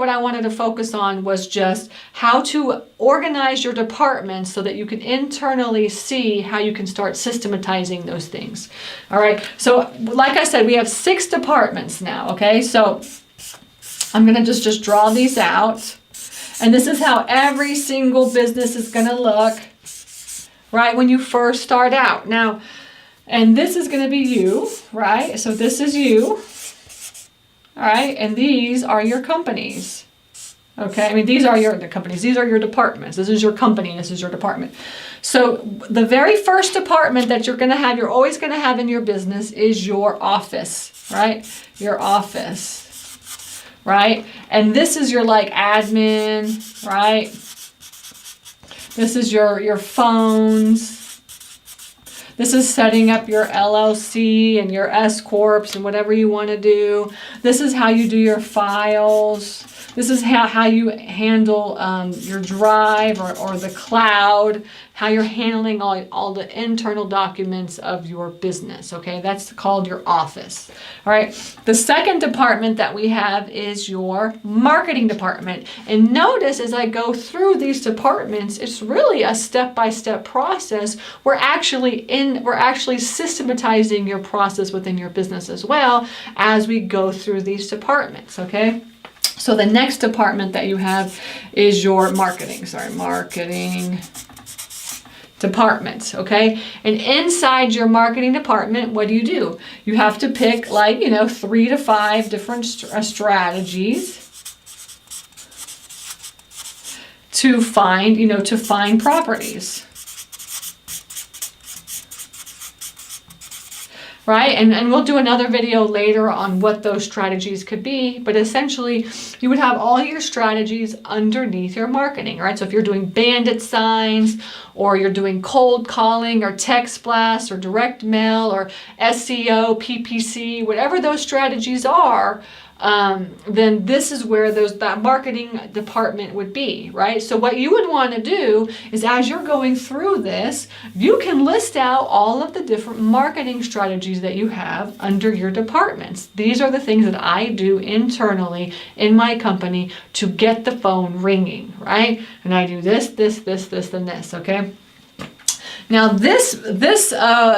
what I wanted to focus on was just how to organize your departments so that you can internally see how you can start systematizing those things. All right, so like I said, we have 6 departments now, okay? So I'm gonna just draw these out. And this is how every single business is gonna look, right, when you first start out. Now, and this is gonna be you, right? So this is you. All right, and these are your companies. Okay, I mean, these are the companies, these are your departments. This is your company, this is your department. So the very first department that you're always gonna have in your business is your office, right? Your office, right? And this is your like admin, right? This is your phones. This is setting up your LLC and your S Corps and whatever you want to do. This is how you do your files. This is how you handle your drive or the cloud, how you're handling all the internal documents of your business, okay? That's called your office, all right? The second department that we have is your marketing department. And notice as I go through these departments, it's really a step-by-step process. We're actually systematizing your process within your business as well as we go through these departments, okay? So the next department that you have is your marketing department, okay? And inside your marketing department, what do? You have to pick 3 to 5 different strategies to find properties. Right? And we'll do another video later on what those strategies could be, but essentially you would have all your strategies underneath your marketing, right? So if you're doing bandit signs, or you're doing cold calling, or text blasts, or direct mail, or SEO, PPC, whatever those strategies are, then this is where that marketing department would be, right? So what you would want to do is as you're going through this, you can list out all of the different marketing strategies that you have under your departments. These are the things that I do internally in my company to get the phone ringing, right? And I do this, and this, okay? Now this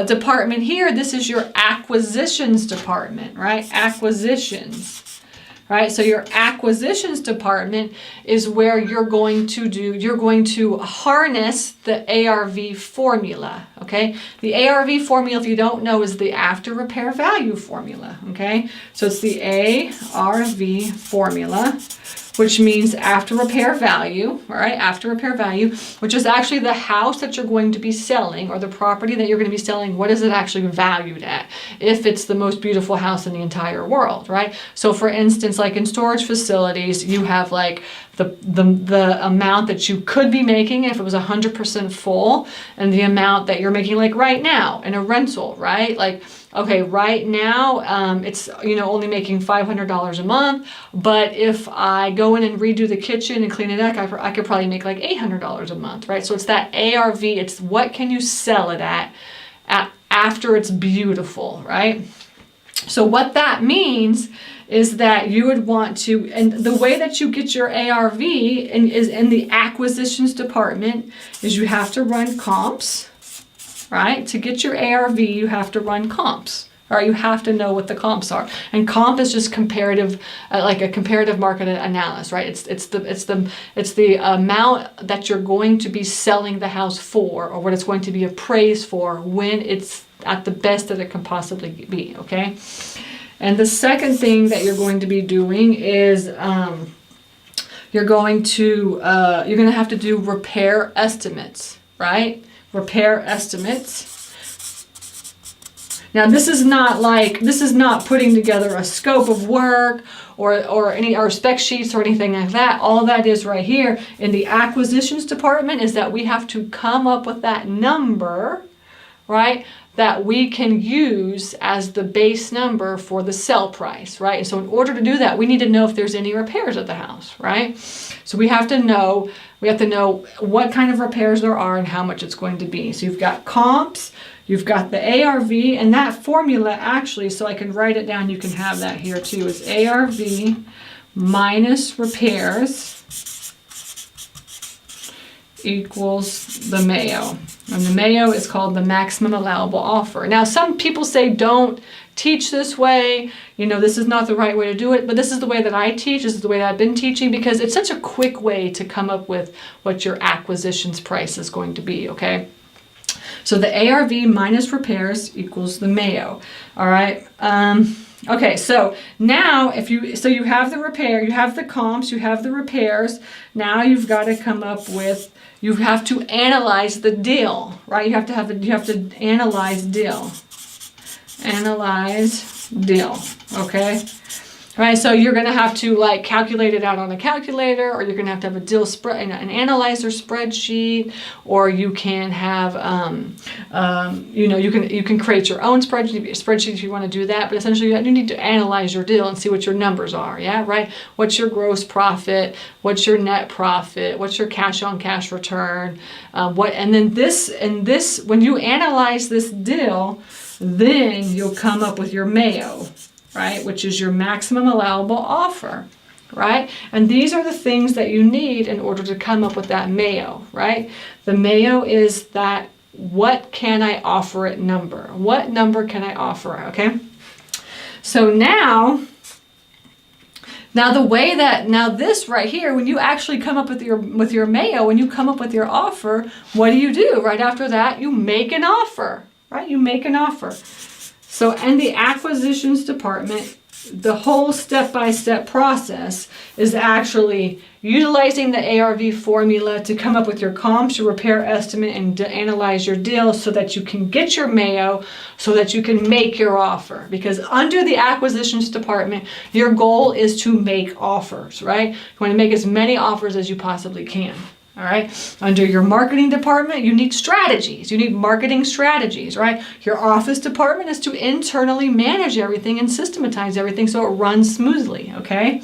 department here, this is your acquisitions department, right? Acquisitions. Right, so your acquisitions department is where you're going to harness the ARV formula, okay? The ARV formula, if you don't know, is the after repair value formula, okay? So it's the ARV formula, which means after repair value, all right? After repair value, which is actually the house that you're going to be selling or the property that you're going to be selling. What is it actually valued at? If it's the most beautiful house in the entire world, right? So for instance, like in storage facilities, you have like the amount that you could be making if it was 100% full, and the amount that you're making like right now in a rental, right? Like, okay, right now it's only making $500 a month, but if I go in and redo the kitchen and clean it up, I could probably make like $800 a month, right? So it's that ARV, it's what can you sell it at after it's beautiful, right? So what that means is that you would want to, and the way that you get your ARV is in the acquisitions department, is you have to run comps, right? To get your ARV, you have to run comps, or you have to know what the comps are. And comp is just comparative, like a comparative market analysis, right? It's the amount that you're going to be selling the house for, or what it's going to be appraised for when it's at the best that it can possibly be, okay? And the second thing that you're going to be doing is you're going to have to do repair estimates, right? Repair estimates. Now this is not putting together a scope of work or spec sheets or anything like that. All that is right here in the acquisitions department is that we have to come up with that number, right? That we can use as the base number for the sell price, right? And so in order to do that, we need to know if there's any repairs at the house, right? So we have to know what kind of repairs there are and how much it's going to be. So you've got comps, you've got the ARV, and that formula actually, so I can write it down, you can have that here too, is ARV minus repairs equals the Mayo. And the Mayo is called the maximum allowable offer. Now, some people say don't teach this way. You know, this is not the right way to do it, but this is the way that I teach. This is the way that I've been teaching because it's such a quick way to come up with what your acquisitions price is going to be, okay? So the ARV minus repairs equals the Mayo, all right? Okay, so now you have the repair, you have the comps, you have the repairs. Now you've got to come up with, you have to analyze the deal, right? You have to analyze deal. Analyze deal, okay? All right, so you're gonna have to like calculate it out on a calculator, or you're gonna have to have a deal spread, an analyzer spreadsheet, or you can have, you know, you can create your own spreadsheet if you want to do that. But essentially, you need to analyze your deal and see what your numbers are. Yeah, right. What's your gross profit? What's your net profit? What's your cash on cash return? And then this, when you analyze this deal, then you'll come up with your Mayo, right? Which is your maximum allowable offer, right? And these are the things that you need in order to come up with that Mayo, right? The Mayo is that what can I offer it number? What number can I offer, okay? So now the way that, now this right here, when you actually come up with your Mayo, when you come up with your offer, what do? Right after that, you make an offer, right? You make an offer. So in the acquisitions department, the whole step-by-step process is actually utilizing the ARV formula to come up with your comps, your repair estimate, and to analyze your deal so that you can get your Mayo, so that you can make your offer. Because under the acquisitions department, your goal is to make offers, right? You want to make as many offers as you possibly can. All right. Under your marketing department, you need strategies. You need marketing strategies, right? Your office department is to internally manage everything and systematize everything so it runs smoothly, okay?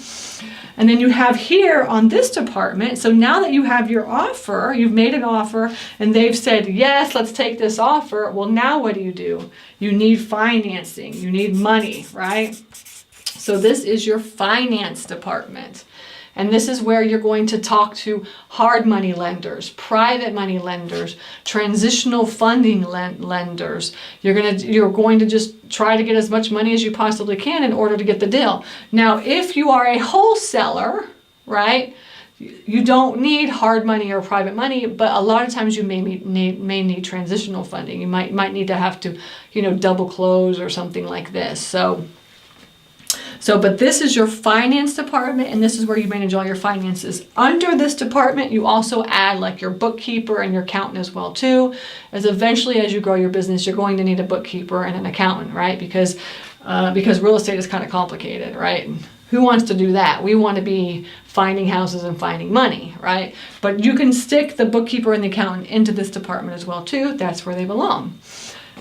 And then you have here on this department, so now that you have your offer, you've made an offer and they've said, yes, let's take this offer. Well, now what do? You need financing. You need money, right? So this is your finance department. And this is where you're going to talk to hard money lenders, private money lenders, transitional funding lenders. You're going to just try to get as much money as you possibly can in order to get the deal. Now, if you are a wholesaler, right, you don't need hard money or private money, but a lot of times you may need transitional funding. You might need to have to, you know, double close or something like this. But this is your finance department, and this is where you manage all your finances. Under this department, you also add like your bookkeeper and your accountant as well too, as eventually as you grow your business, you're going to need a bookkeeper and an accountant, right? Because real estate is kind of complicated, right? Who wants to do that? We want to be finding houses and finding money, right? But you can stick the bookkeeper and the accountant into this department as well too. That's where they belong.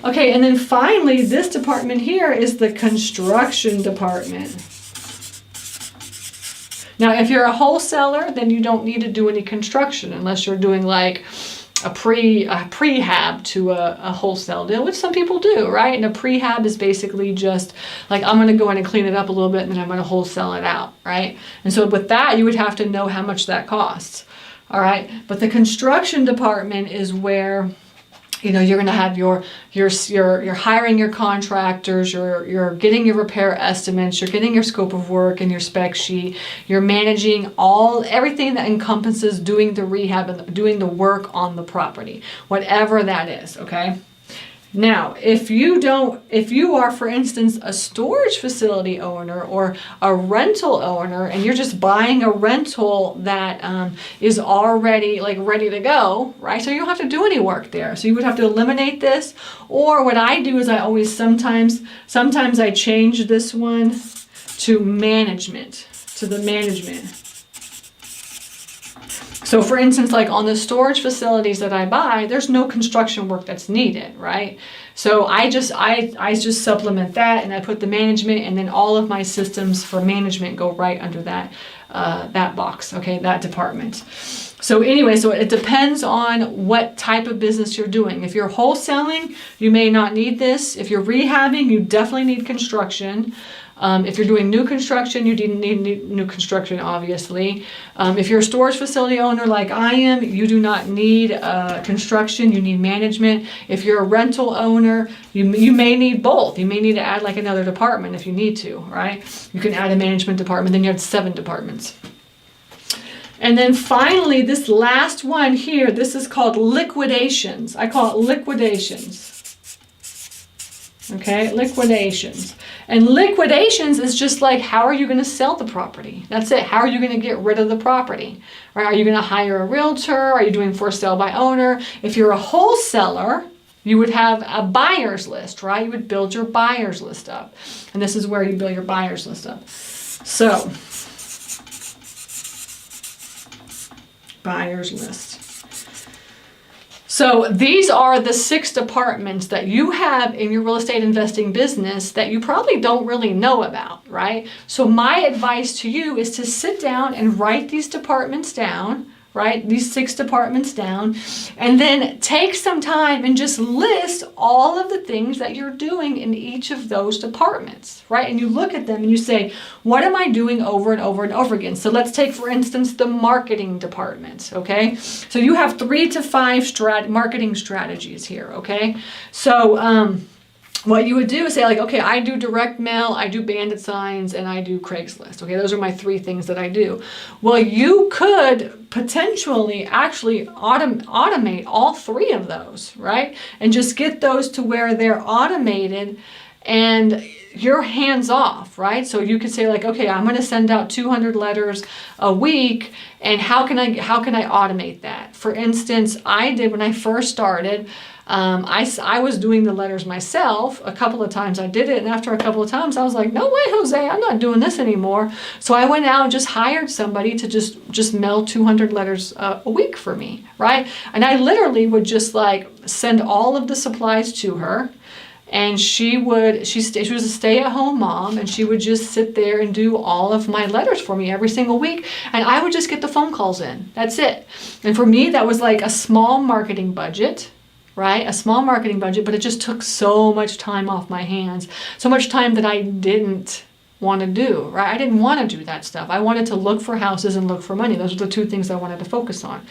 Okay, and then finally, this department here is the construction department. Now, if you're a wholesaler, then you don't need to do any construction unless you're doing like a prehab to a wholesale deal, which some people do, right? And a prehab is basically just like, I'm going to go in and clean it up a little bit and then I'm going to wholesale it out, right? And so with that, you would have to know how much that costs, all right? But the construction department is where, you know, you're going to have you're hiring your contractors, you're getting your repair estimates, you're getting your scope of work and your spec sheet, you're managing everything that encompasses doing the rehab and doing the work on the property, whatever that is, okay? Now, if you are, for instance, a storage facility owner or a rental owner, and you're just buying a rental that is already like ready to go, right? So you don't have to do any work there. So you would have to eliminate this. Or what I do is I always sometimes I change this one to management, to the management. So for instance, like on the storage facilities that I buy, there's no construction work that's needed, right? So I just supplement that and I put the management, and then all of my systems for management go right under that box, okay, that department. So anyway, so it depends on what type of business you're doing. If you're wholesaling, you may not need this. If you're rehabbing, you definitely need construction. If you're doing new construction, you need new construction, obviously. If you're a storage facility owner like I am, you do not need construction, you need management. If you're a rental owner, you may need both. You may need to add like another department if you need to, right? You can add a management department, then you have 7 departments. And then finally, this last one here, this is called liquidations. I call it liquidations. Okay, liquidations. And liquidations is just like, how are you going to sell the property? That's it. How are you going to get rid of the property? Right? Are you going to hire a realtor? Are you doing for sale by owner? If you're a wholesaler, you would have a buyer's list, right? You would build your buyer's list up. And this is where you build your buyer's list up. So, buyer's list. So these are the 6 departments that you have in your real estate investing business that you probably don't really know about, right? So my advice to you is to sit down and write these departments down, right? These 6 departments down, and then take some time and just list all of the things that you're doing in each of those departments, right? And you look at them and you say, what am I doing over and over and over again? So let's take, for instance, the marketing department, okay? So you have 3 to 5 marketing strategies here, okay? So, what you would do is say like, okay, I do direct mail, I do bandit signs, and I do Craigslist. Okay, those are my 3 things that I do. Well, you could potentially actually automate all 3 of those, right? And just get those to where they're automated and you're hands off, right? So you could say like, okay, I'm going to send out 200 letters a week, and how can I automate that? For instance, I did when I first started. I was doing the letters myself. A couple of times I did it, and after a couple of times I was like, no way, Jose, I'm not doing this anymore. So I went out and just hired somebody to just mail 200 letters a week for me, right? And I literally would just like send all of the supplies to her. And she was a stay-at-home mom, and she would just sit there and do all of my letters for me every single week, and I would just get the phone calls in. That's it. And for me, that was like a small marketing budget, right? A small marketing budget, but it just took so much time off my hands, so much time that I didn't want to do, right? I didn't want to do that stuff. I wanted to look for houses and look for money. Those are the 2 things I wanted to focus on,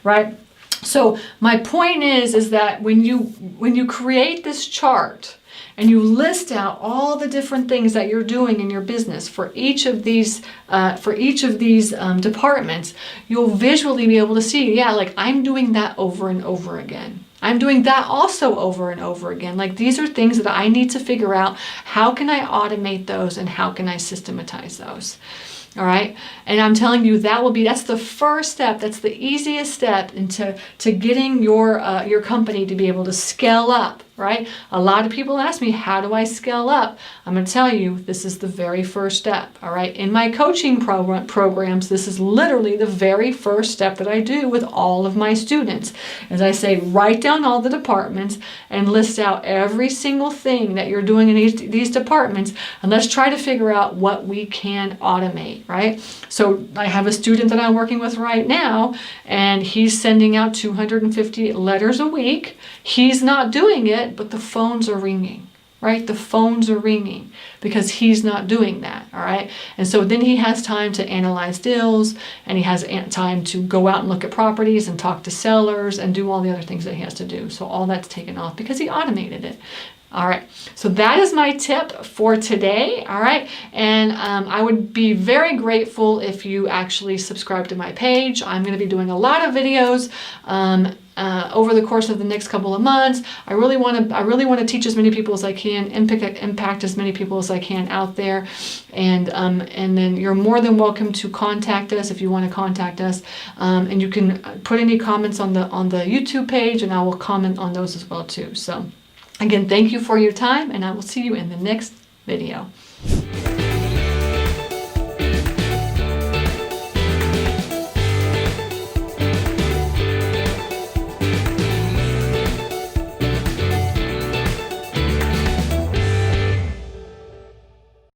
right? So my point is that when you create this chart and you list out all the different things that you're doing in your business for each of these departments, you'll visually be able to see, yeah, like I'm doing that over and over again. I'm doing that also over and over again. Like these are things that I need to figure out. How can I automate those and how can I systematize those? All right. And I'm telling you, that's the first step. That's the easiest step into getting your company to be able to scale up, right? A lot of people ask me, how do I scale up? I'm going to tell you, this is the very first step. All right. In my coaching programs, this is literally the very first step that I do with all of my students. As I say, write down all the departments and list out every single thing that you're doing in these departments. And let's try to figure out what we can automate. Right? So I have a student that I'm working with right now, and he's sending out 250 letters a week. He's not doing it, but the phones are ringing, right? The phones are ringing because he's not doing that, all right? And so then he has time to analyze deals, and he has time to go out and look at properties and talk to sellers and do all the other things that he has to do. So all that's taken off because he automated it. All right, so that is my tip for today, all right? And I would be very grateful if you actually subscribe to my page. I'm gonna be doing a lot of videos over the course of the next couple of months. I really wanna teach as many people as I can, impact as many people as I can out there. And then you're more than welcome to contact us if you wanna contact us. And you can put any comments on the YouTube page, and I will comment on those as well too. So. Again, thank you for your time, and I will see you in the next video.